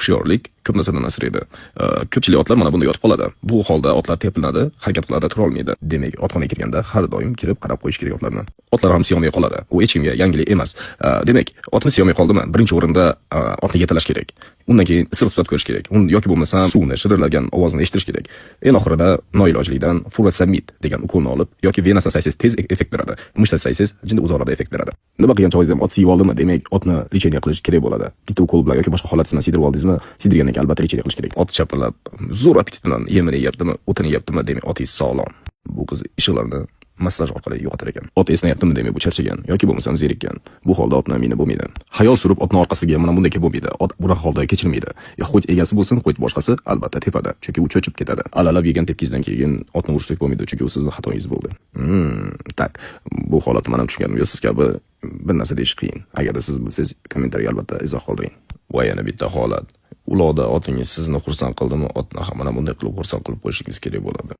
hushyorlik ko'p narsadan asraydi. Ko'pchilik otlar mana bunda yotib qoladi. Bu holda otlar tepinadi, harakat qiladi, tura olmaydi. Demak, otxonaga kirganda har doim kirib qarab qo'yish kerak otlarni. Otlar ham siyolmay qoladi. U hech kimga yangilik emas. Demak, otni siyolmay qoldimi? Birinchi o'rinda otni yetalash kerak. Undan keyin isiriq tutib ko'rish kerak. Uni yoki bo'lmasa suvni shirirlagan ovozni eshitish kerak. Eng oxirida noilojlikdan furosamid degan ukolni olib yoki venasini saysiz tez effekt beradi. Mushta saysiz jinda o'zorada effekt beradi. Nima qilgan chog'ingizda ham ot siyib oldimi? Demak, otni lecheniya qilish kerak bo'ladi. Bitta ukol bilan yoki boshqa holatisidan siydirib oldingizmi? Siydirgandan keyin albatta lecheniya qilish kerak. Ot chapirlab, zo'r appetit bilan yemini yeyaptimi, o'tini yeyaptimi? Demak, otingiz sog'lom. Bu qiz ishlarni massaj orqali yo'qotar ekan. Ot esnayaptimi demak, bu charchagan yoki bo'lmasam zerikkan. Bu holda otni amini bo'lmaydi. Hayol surib otni orqasiga mana bunday kelib bo'lmaydi. Ot bunaqa holda kechirmaydi. Ya xo'j egasi bo'lsin, xo'j boshqasi albatta tepadi. Chunki u cho'chib ketadi. Alalab yegan tepkizdan keyin otni urishlik bo'lmaydi, chunki u sizning xatoingiz bo'ldi. Tak. Bu holatni men ham tushunganim. Yo siz kabi bir narsa deyish qiyin. Agarda siz bilsangiz, kommentariyaga albatta izoh qoldiring. Va yana bitta holat. Uloqda otingiz sizni xursand qildimi, otni ham mana bunday qilib xursand qilib qo'yishingiz kerak bo'ladi.